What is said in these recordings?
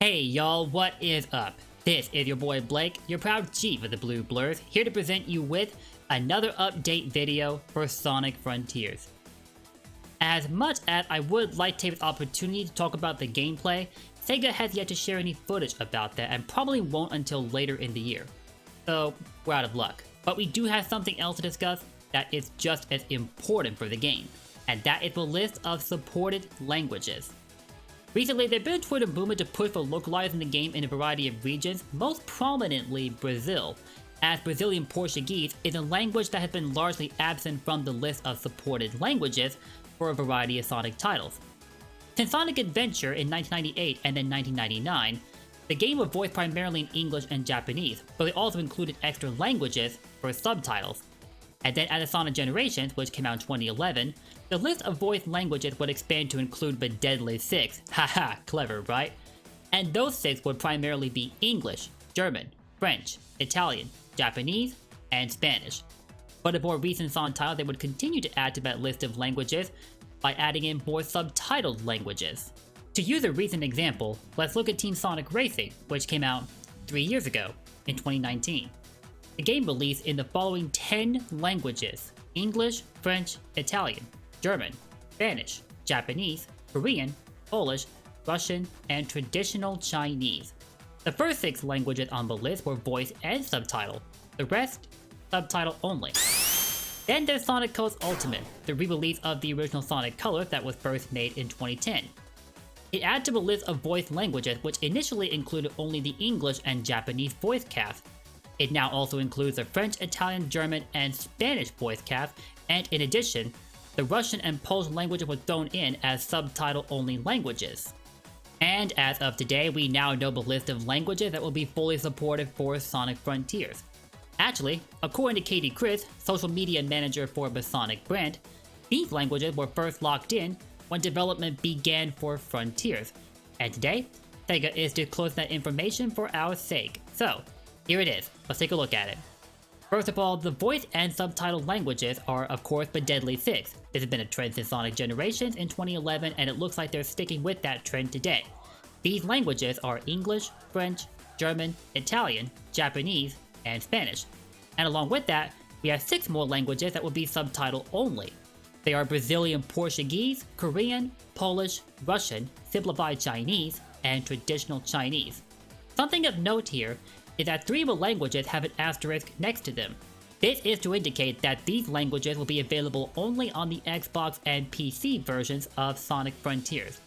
Hey y'all, what is up? This is your boy Blake, your proud chief of the Blue Blurs, here to present you with another update video for Sonic Frontiers. As much as I would like to take this opportunity to talk about the gameplay, SEGA has yet to share any footage about that and probably won't until later in the year. So we're out of luck. But we do have something else to discuss that is just as important for the game, and that is the list of supported languages. Recently, there's been a Twitter movement to push for localizing the game in a variety of regions, most prominently Brazil, as Brazilian Portuguese is a language that has been largely absent from the list of supported languages for a variety of Sonic titles. Since Sonic Adventure in 1998 and then 1999, the game was voiced primarily in English and Japanese, but they also included extra languages for subtitles. And then at the Sonic Generations, which came out in 2011, the list of voiced languages would expand to include the Deadly Six. Haha, clever, right? And those six would primarily be English, German, French, Italian, Japanese, and Spanish. But in more recent Sonic titles, they would continue to add to that list of languages by adding in more subtitled languages. To use a recent example, let's look at Team Sonic Racing, which came out 3 years ago, in 2019. The game released in the following 10 languages: English, French, Italian, German, Spanish, Japanese, Korean, Polish, Russian, and traditional Chinese. The first 6 languages on the list were voiced and subtitled, the rest, subtitle only. Then there's Sonic Colors Ultimate, the re-release of the original Sonic Colors that was first made in 2010. It added to the list of voiced languages, which initially included only the English and Japanese voice cast. It now also includes the French, Italian, German, and Spanish voice cast, and in addition, the Russian and Polish languages were thrown in as subtitle-only languages. And as of today, we now know the list of languages that will be fully supported for Sonic Frontiers. Actually, according to Katie Chris, social media manager for the Sonic brand, these languages were first locked in when development began for Frontiers. And today, SEGA is disclosing that information for our sake. So, here it is, let's take a look at it. First of all, the voice and subtitled languages are of course the Deadly Six. This has been a trend since Sonic Generations in 2011 and it looks like they're sticking with that trend today. These languages are English, French, German, Italian, Japanese, and Spanish. And along with that, we have 6 more languages that will be subtitle only. They are Brazilian Portuguese, Korean, Polish, Russian, Simplified Chinese, and Traditional Chinese. Something of note here is that 3 of the languages have an asterisk next to them. This is to indicate that these languages will be available only on the Xbox and PC versions of Sonic Frontiers.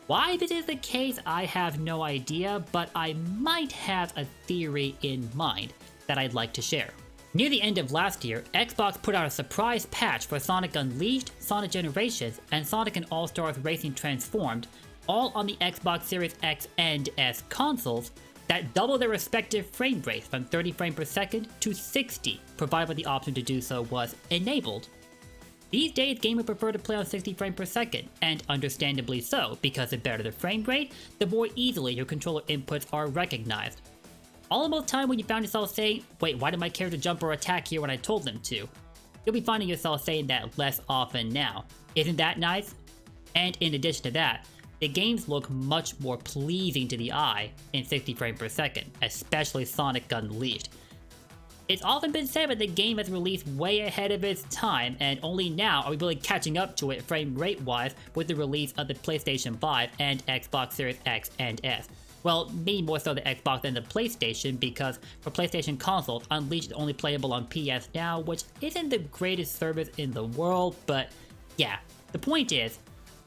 Why this is the case, I have no idea, but I might have a theory in mind that I'd like to share. Near the end of last year, Xbox put out a surprise patch for Sonic Unleashed, Sonic Generations, and Sonic and All-Stars Racing Transformed, all on the Xbox Series X and S consoles, that double their respective frame rates from 30 frames per second to 60, provided the option to do so was enabled. These days, gamers prefer to play on 60 frames per second, and understandably so, because the better the frame rate, the more easily your controller inputs are recognized. Almost time when you found yourself saying, wait, why did my character jump or attack here when I told them to? You'll be finding yourself saying that less often now. Isn't that nice? And in addition to that, the games look much more pleasing to the eye in 60 frames per second, especially Sonic Unleashed. It's often been said that the game has released way ahead of its time, and only now are we really catching up to it frame rate wise with the release of the PlayStation 5 and Xbox Series X and S. Well, maybe more so the Xbox than the PlayStation, because for PlayStation consoles, Unleashed is only playable on PS Now, which isn't the greatest service in the world, but yeah, the point is,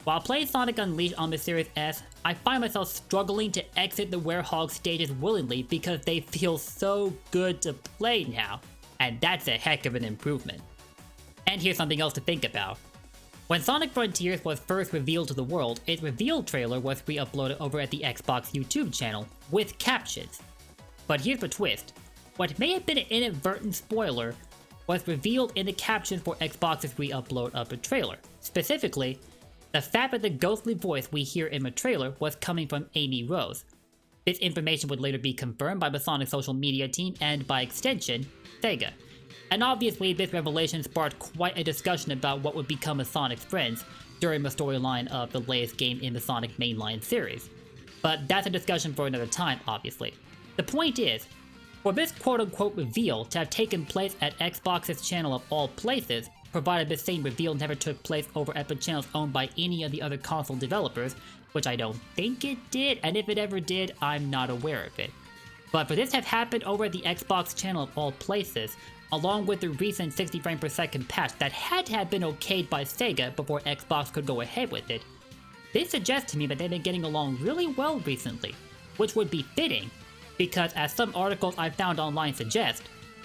while playing Sonic Unleashed on the Series S, I find myself struggling to exit the Werehog stages willingly because they feel so good to play now, and that's a heck of an improvement. And here's something else to think about. When Sonic Frontiers was first revealed to the world, its reveal trailer was re-uploaded over at the Xbox YouTube channel, with captions. But here's the twist. What may have been an inadvertent spoiler was revealed in the captions for Xbox's re-upload of the trailer. Specifically, the fact that the ghostly voice we hear in the trailer was coming from Amy Rose. This information would later be confirmed by the Sonic social media team and, by extension, SEGA. And obviously this revelation sparked quite a discussion about what would become of Sonic's friends during the storyline of the latest game in the Sonic mainline series. But that's a discussion for another time, obviously. The point is, for this quote-unquote reveal to have taken place at Xbox's channel of all places, provided the same reveal never took place over at the channels owned by any of the other console developers, which I don't think it did, and if it ever did, I'm not aware of it. But for this to have happened over at the Xbox channel of all places, along with the recent 60 frame per second patch that had to have been okayed by Sega before Xbox could go ahead with it, this suggests to me that they've been getting along really well recently, which would be fitting, because as some articles I found online suggest,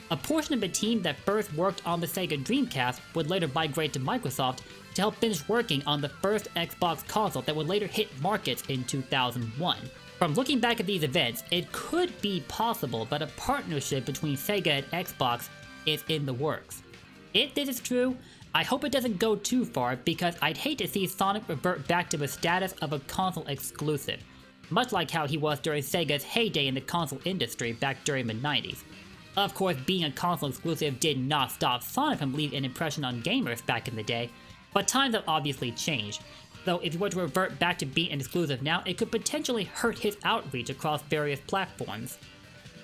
a portion of the team that first worked on the Sega Dreamcast would later migrate to Microsoft to help finish working on the first Xbox console that would later hit markets in 2001. From looking back at these events, it could be possible that a partnership between Sega and Xbox is in the works. If this is true, I hope it doesn't go too far, because I'd hate to see Sonic revert back to the status of a console exclusive, much like how he was during Sega's heyday in the console industry back during the 90s. Of course, being a console exclusive did not stop Sonic from leaving an impression on gamers back in the day, but times have obviously changed, though if he were to revert back to being an exclusive now, it could potentially hurt his outreach across various platforms.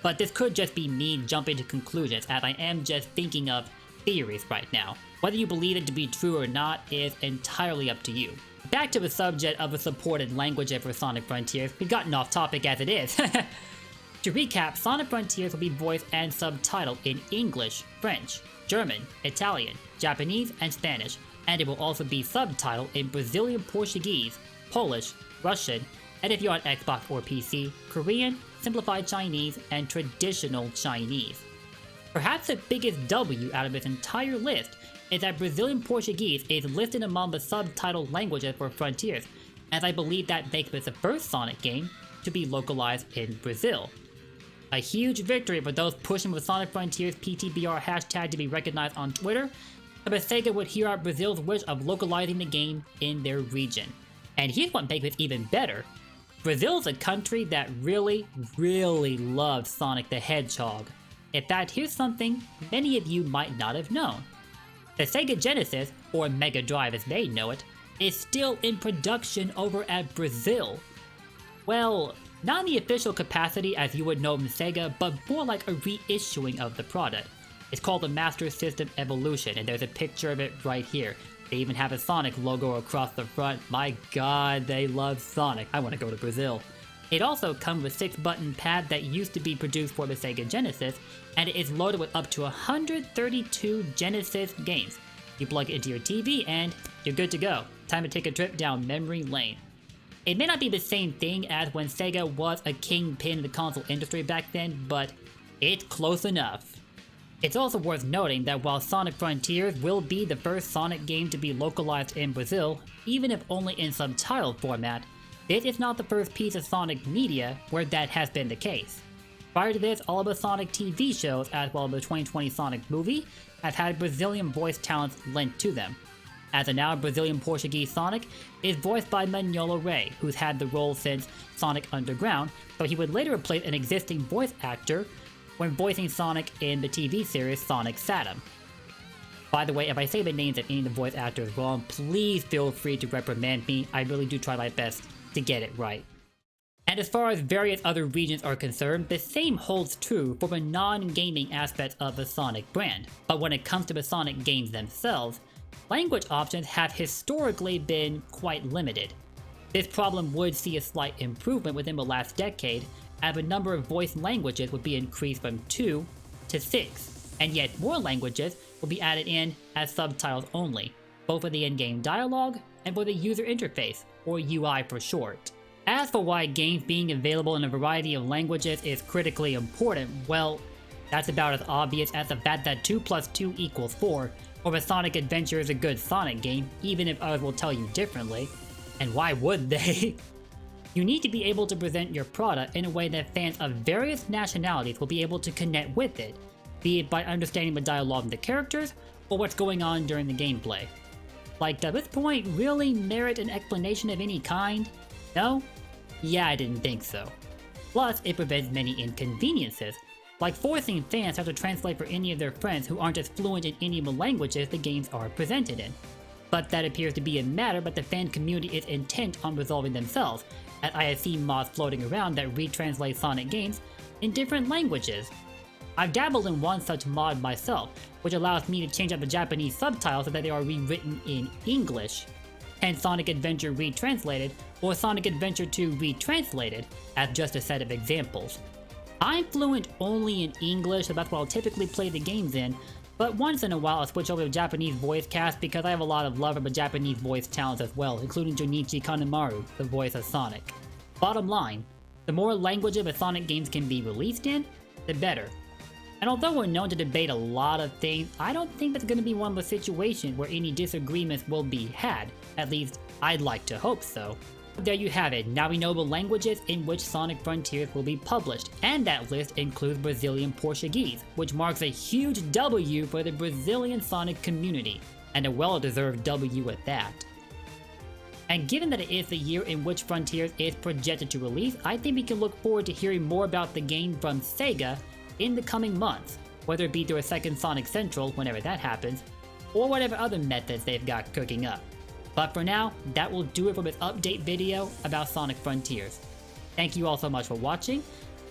But this could just be me jumping to conclusions, as I am just thinking of theories right now. Whether you believe it to be true or not is entirely up to you. Back to the subject of the supported languages for Sonic Frontiers, we've gotten off topic as it is. To recap, Sonic Frontiers will be voiced and subtitled in English, French, German, Italian, Japanese, and Spanish, and it will also be subtitled in Brazilian Portuguese, Polish, Russian, and if you're on Xbox or PC, Korean, Simplified Chinese, and Traditional Chinese. Perhaps the biggest W out of this entire list is that Brazilian Portuguese is listed among the subtitled languages for Frontiers, as I believe that makes this the first Sonic game to be localized in Brazil. A huge victory for those pushing the Sonic Frontiers PTBR hashtag to be recognized on Twitter, but Sega would hear out Brazil's wish of localizing the game in their region. And here's what makes it even better. Brazil is a country that really loves Sonic the Hedgehog. In fact, here's something many of you might not have known. The Sega Genesis, or Mega Drive as they know it, is still in production over at Brazil. Well, not in the official capacity as you would know from Sega, but more like a reissuing of the product. It's called the Master System Evolution, and there's a picture of it right here. They even have a Sonic logo across the front. My god, they love Sonic. I want to go to Brazil. It also comes with a 6-button pad that used to be produced for the Sega Genesis, and it is loaded with up to 132 Genesis games. You plug it into your TV and you're good to go. Time to take a trip down memory lane. It may not be the same thing as when Sega was a kingpin in the console industry back then, but it's close enough. It's also worth noting that while Sonic Frontiers will be the first Sonic game to be localized in Brazil, even if only in subtitled format, this is not the first piece of Sonic media where that has been the case. Prior to this, all of the Sonic TV shows, as well as the 2020 Sonic movie, have had Brazilian voice talents lent to them. As of now, Brazilian Portuguese Sonic is voiced by Manolo Rey, who's had the role since Sonic Underground, but he would later replace an existing voice actor when voicing Sonic in the TV series Sonic Saturn. By the way, if I say the names of any of the voice actors wrong, please feel free to reprimand me. I really do try my best to get it right. And as far as various other regions are concerned, the same holds true for the non-gaming aspects of the Sonic brand. But when it comes to the Sonic games themselves, language options have historically been quite limited. This problem would see a slight improvement within the last decade, as the number of voiced languages would be increased from 2 to 6, and yet more languages will be added in as subtitles only, both for the in-game dialogue and for the user interface, or UI for short. As for why games being available in a variety of languages is critically important, well, that's about as obvious as the fact that 2 plus 2 equals 4, or the Sonic Adventure is a good Sonic game, even if others will tell you differently. And why would they? You need to be able to present your product in a way that fans of various nationalities will be able to connect with it, be it by understanding the dialogue of the characters, or what's going on during the gameplay. Like, does this point really merit an explanation of any kind? No? Yeah, I didn't think so. Plus, it prevents many inconveniences, like forcing fans to have to translate for any of their friends who aren't as fluent in any of the languages the games are presented in. But that appears to be a matter that the fan community is intent on resolving themselves, as I have seen mods floating around that retranslate Sonic games in different languages. I've dabbled in one such mod myself, which allows me to change up the Japanese subtitles so that they are rewritten in English, hence Sonic Adventure Retranslated or Sonic Adventure 2 Retranslated as just a set of examples. I'm fluent only in English, so that's what I'll typically play the games in, but once in a while I'll switch over to Japanese voice cast because I have a lot of love for the Japanese voice talents as well, including Junichi Kanemaru, the voice of Sonic. Bottom line, the more languages a Sonic games can be released in, the better. And although we're known to debate a lot of things, I don't think that's going to be one of the situations where any disagreements will be had. At least, I'd like to hope so. There you have it, now we know the languages in which Sonic Frontiers will be published, and that list includes Brazilian Portuguese, which marks a huge W for the Brazilian Sonic community, and a well-deserved W at that. And given that it is the year in which Frontiers is projected to release, I think we can look forward to hearing more about the game from SEGA in the coming months, whether it be through a second Sonic Central whenever that happens, or whatever other methods they've got cooking up. But for now, that will do it for this update video about Sonic Frontiers. Thank you all so much for watching.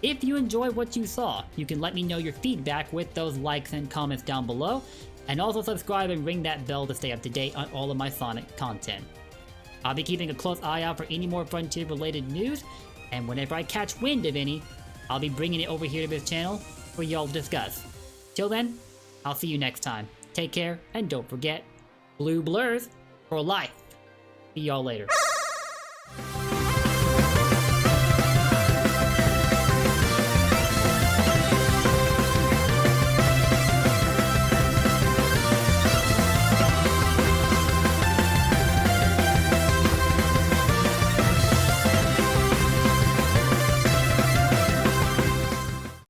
If you enjoyed what you saw, you can let me know your feedback with those likes and comments down below, and also subscribe and ring that bell to stay up to date on all of my Sonic content. I'll be keeping a close eye out for any more Frontier related news, and whenever I catch wind of any, I'll be bringing it over here to this channel for y'all to discuss. Till then, I'll see you next time. Take care, and don't forget, blue blurs for life. See y'all later.